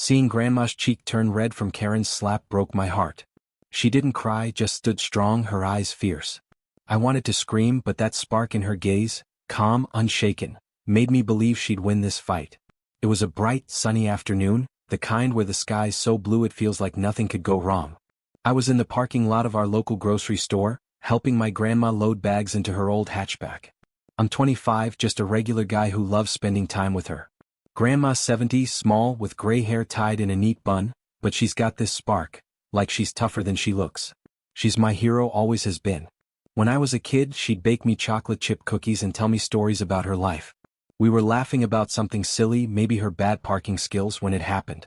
Seeing Grandma's cheek turn red from Karen's slap broke my heart. She didn't cry, just stood strong, her eyes fierce. I wanted to scream, but that spark in her gaze, calm, unshaken, made me believe she'd win this fight. It was a bright, sunny afternoon, the kind where the sky's so blue it feels like nothing could go wrong. I was in the parking lot of our local grocery store, helping my grandma load bags into her old hatchback. I'm 25, just a regular guy who loves spending time with her. Grandma's 70, small, with gray hair tied in a neat bun, but she's got this spark, like she's tougher than she looks. She's my hero, always has been. When I was a kid, she'd bake me chocolate chip cookies and tell me stories about her life. We were laughing about something silly, maybe her bad parking skills, when it happened.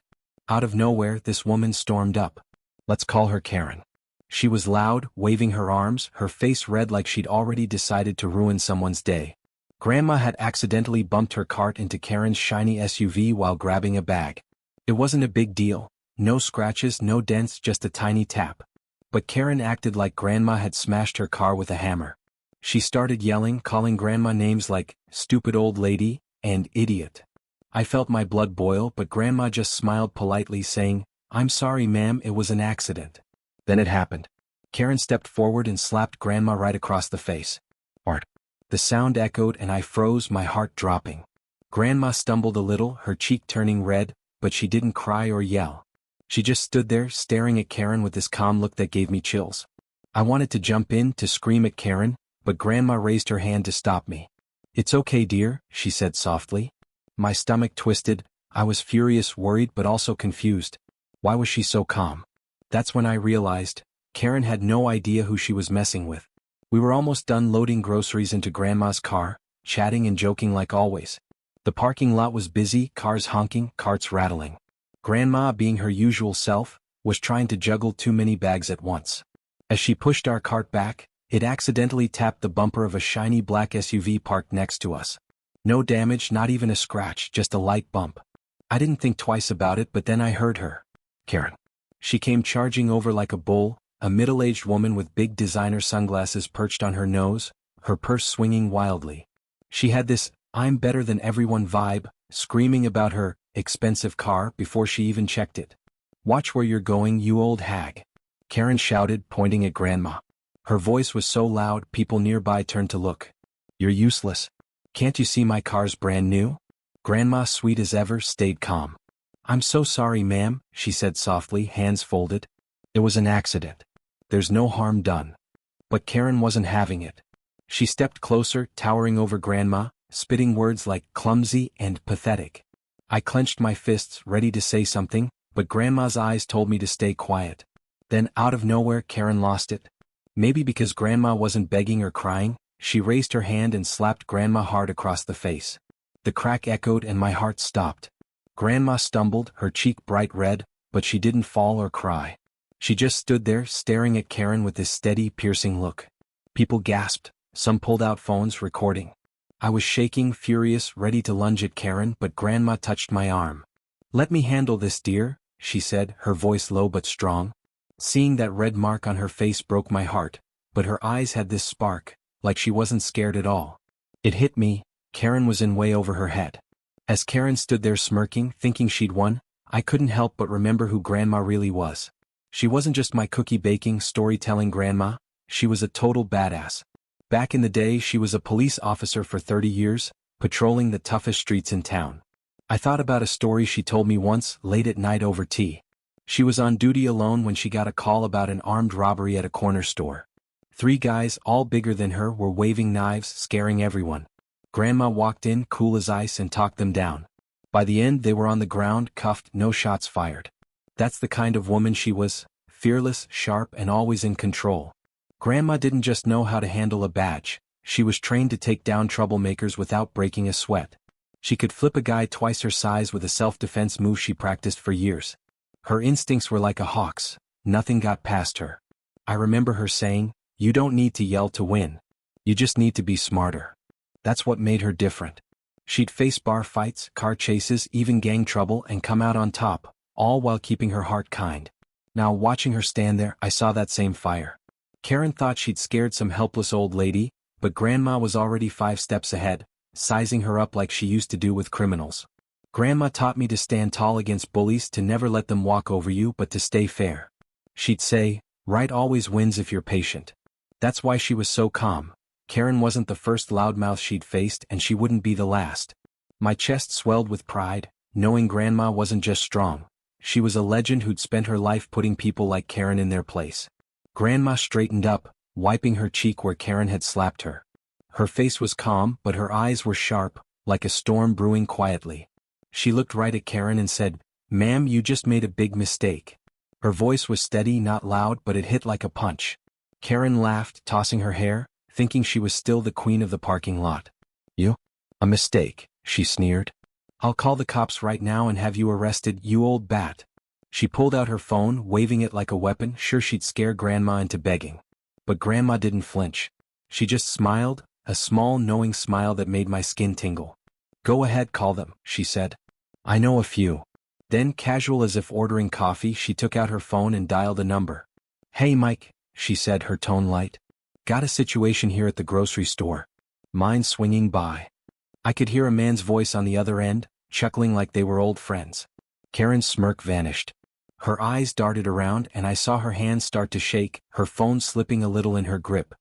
Out of nowhere, this woman stormed up. Let's call her Karen. She was loud, waving her arms, her face red like she'd already decided to ruin someone's day. Grandma had accidentally bumped her cart into Karen's shiny SUV while grabbing a bag. It wasn't a big deal. No scratches, no dents, just a tiny tap. But Karen acted like Grandma had smashed her car with a hammer. She started yelling, calling Grandma names like, stupid old lady, and idiot. I felt my blood boil, but Grandma just smiled politely, saying, I'm sorry ma'am, it was an accident. Then it happened. Karen stepped forward and slapped Grandma right across the face. Art. The sound echoed and I froze, my heart dropping. Grandma stumbled a little, her cheek turning red, but she didn't cry or yell. She just stood there, staring at Karen with this calm look that gave me chills. I wanted to jump in, to scream at Karen, but Grandma raised her hand to stop me. It's okay dear, she said softly. My stomach twisted. I was furious, worried, but also confused. Why was she so calm? That's when I realized, Karen had no idea who she was messing with. We were almost done loading groceries into Grandma's car, chatting and joking like always. The parking lot was busy, cars honking, carts rattling. Grandma, being her usual self, was trying to juggle too many bags at once. As she pushed our cart back, it accidentally tapped the bumper of a shiny black SUV parked next to us. No damage, not even a scratch, just a light bump. I didn't think twice about it, but then I heard her. Karen. She came charging over like a bull, a middle-aged woman with big designer sunglasses perched on her nose, her purse swinging wildly. She had this, I'm better than everyone vibe, screaming about her expensive car before she even checked it. Watch where you're going, you old hag. Karen shouted, pointing at Grandma. Her voice was so loud, people nearby turned to look. You're useless. Can't you see my car's brand new? Grandma, sweet as ever, stayed calm. I'm so sorry ma'am, she said softly, hands folded. It was an accident. There's no harm done. But Karen wasn't having it. She stepped closer, towering over Grandma, spitting words like clumsy and pathetic. I clenched my fists, ready to say something, but Grandma's eyes told me to stay quiet. Then, out of nowhere, Karen lost it. Maybe because Grandma wasn't begging or crying, she raised her hand and slapped Grandma hard across the face. The crack echoed and my heart stopped. Grandma stumbled, her cheek bright red, but she didn't fall or cry. She just stood there, staring at Karen with this steady, piercing look. People gasped, some pulled out phones, recording. I was shaking, furious, ready to lunge at Karen, but Grandma touched my arm. Let me handle this, dear, she said, her voice low but strong. Seeing that red mark on her face broke my heart, but her eyes had this spark, like she wasn't scared at all. It hit me, Karen was in way over her head. As Karen stood there smirking, thinking she'd won, I couldn't help but remember who Grandma really was. She wasn't just my cookie-baking, storytelling grandma, she was a total badass. Back in the day, she was a police officer for 30 years, patrolling the toughest streets in town. I thought about a story she told me once, late at night over tea. She was on duty alone when she got a call about an armed robbery at a corner store. 3 guys, all bigger than her, were waving knives, scaring everyone. Grandma walked in, cool as ice, and talked them down. By the end, they were on the ground, cuffed, no shots fired. That's the kind of woman she was, fearless, sharp, and always in control. Grandma didn't just know how to handle a badge, she was trained to take down troublemakers without breaking a sweat. She could flip a guy twice her size with a self-defense move she practiced for years. Her instincts were like a hawk's, nothing got past her. I remember her saying, "You don't need to yell to win. You just need to be smarter." That's what made her different. She'd face bar fights, car chases, even gang trouble, and come out on top, all while keeping her heart kind. Now, watching her stand there, I saw that same fire. Karen thought she'd scared some helpless old lady, but Grandma was already 5 steps ahead, sizing her up like she used to do with criminals. Grandma taught me to stand tall against bullies, to never let them walk over you but to stay fair. She'd say, right always wins if you're patient. That's why she was so calm. Karen wasn't the first loudmouth she'd faced, and she wouldn't be the last. My chest swelled with pride, knowing Grandma wasn't just strong. She was a legend who'd spent her life putting people like Karen in their place. Grandma straightened up, wiping her cheek where Karen had slapped her. Her face was calm, but her eyes were sharp, like a storm brewing quietly. She looked right at Karen and said, "Ma'am, you just made a big mistake." Her voice was steady, not loud, but it hit like a punch. Karen laughed, tossing her hair, thinking she was still the queen of the parking lot. "You? A mistake," she sneered. "I'll call the cops right now and have you arrested, you old bat." She pulled out her phone, waving it like a weapon, sure she'd scare Grandma into begging. But Grandma didn't flinch. She just smiled, a small knowing smile that made my skin tingle. "Go ahead, call them," she said. "I know a few." Then, casual as if ordering coffee, she took out her phone and dialed a number. "Hey Mike," she said, her tone light. "Got a situation here at the grocery store." Mine swinging by. I could hear a man's voice on the other end, chuckling like they were old friends. Karen's smirk vanished. Her eyes darted around and I saw her hands start to shake, her phone slipping a little in her grip.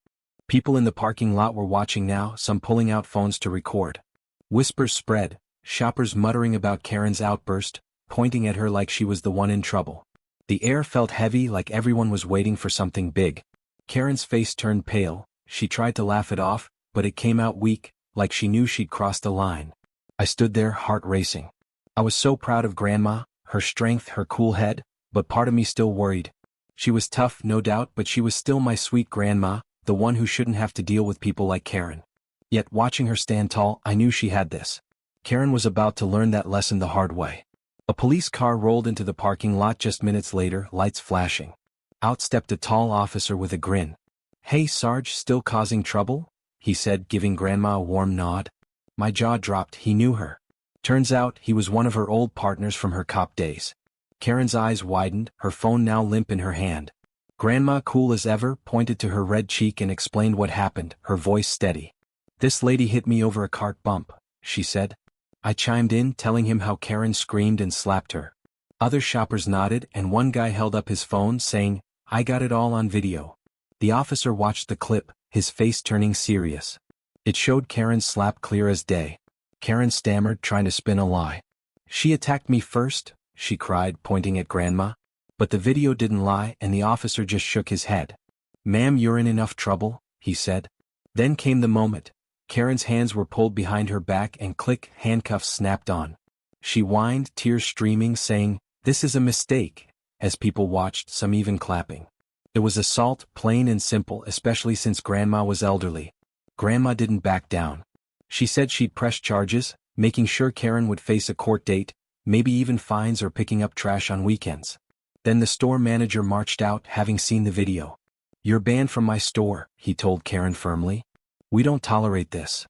People in the parking lot were watching now, some pulling out phones to record. Whispers spread, shoppers muttering about Karen's outburst, pointing at her like she was the one in trouble. The air felt heavy, like everyone was waiting for something big. Karen's face turned pale. She tried to laugh it off, but it came out weak, like she knew she'd crossed a line. I stood there, heart racing. I was so proud of Grandma, her strength, her cool head, but part of me still worried. She was tough, no doubt, but she was still my sweet Grandma, the one who shouldn't have to deal with people like Karen. Yet watching her stand tall, I knew she had this. Karen was about to learn that lesson the hard way. A police car rolled into the parking lot just minutes later, lights flashing. Out stepped a tall officer with a grin. "Hey Sarge, still causing trouble?" he said, giving Grandma a warm nod. My jaw dropped. He knew her. Turns out, he was one of her old partners from her cop days. Karen's eyes widened, her phone now limp in her hand. Grandma, cool as ever, pointed to her red cheek and explained what happened, her voice steady. "This lady hit me over a cart bump," she said. I chimed in, telling him how Karen screamed and slapped her. Other shoppers nodded, and one guy held up his phone, saying, "I got it all on video." The officer watched the clip, his face turning serious. It showed Karen's slap clear as day. Karen stammered, trying to spin a lie. "She attacked me first," she cried, pointing at Grandma. But the video didn't lie, and the officer just shook his head. "Ma'am, you're in enough trouble," he said. Then came the moment. Karen's hands were pulled behind her back and click, handcuffs snapped on. She whined, tears streaming, saying, "This is a mistake," as people watched, some even clapping. It was assault, plain and simple, especially since Grandma was elderly. Grandma didn't back down. She said she'd press charges, making sure Karen would face a court date, maybe even fines or picking up trash on weekends. Then the store manager marched out, having seen the video. "You're banned from my store," he told Karen firmly. "We don't tolerate this."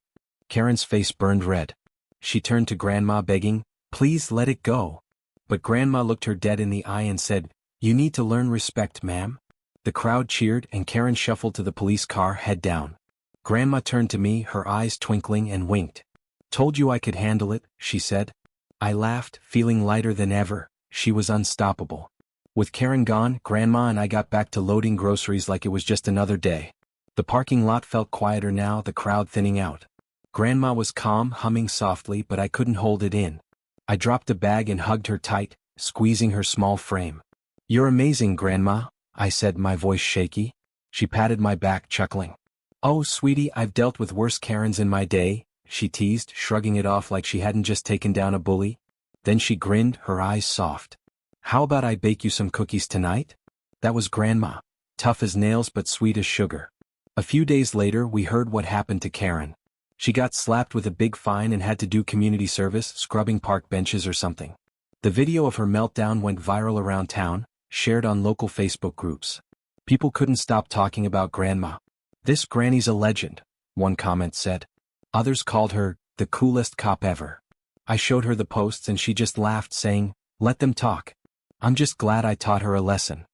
Karen's face burned red. She turned to Grandma begging, "Please let it go." But Grandma looked her dead in the eye and said, "You need to learn respect, ma'am." The crowd cheered and Karen shuffled to the police car, head down. Grandma turned to me, her eyes twinkling, and winked. "Told you I could handle it," she said. I laughed, feeling lighter than ever. She was unstoppable. With Karen gone, Grandma and I got back to loading groceries like it was just another day. The parking lot felt quieter now, the crowd thinning out. Grandma was calm, humming softly, but I couldn't hold it in. I dropped a bag and hugged her tight, squeezing her small frame. "You're amazing, Grandma," I said, my voice shaky. She patted my back, chuckling. "Oh, sweetie, I've dealt with worse Karens in my day," she teased, shrugging it off like she hadn't just taken down a bully. Then she grinned, her eyes soft. "How about I bake you some cookies tonight?" That was Grandma. Tough as nails but sweet as sugar. A few days later, we heard what happened to Karen. She got slapped with a big fine and had to do community service, scrubbing park benches or something. The video of her meltdown went viral around town, shared on local Facebook groups. People couldn't stop talking about Grandma. "This granny's a legend," one comment said. Others called her the coolest cop ever. I showed her the posts and she just laughed, saying, "Let them talk. I'm just glad I taught her a lesson."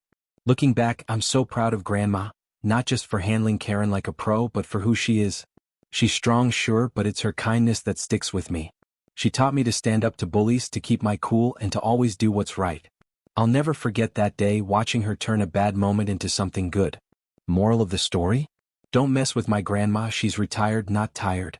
Looking back, I'm so proud of Grandma, not just for handling Karen like a pro but for who she is. She's strong, sure, but it's her kindness that sticks with me. She taught me to stand up to bullies, to keep my cool, and to always do what's right. I'll never forget that day watching her turn a bad moment into something good. Moral of the story? Don't mess with my grandma, she's retired, not tired.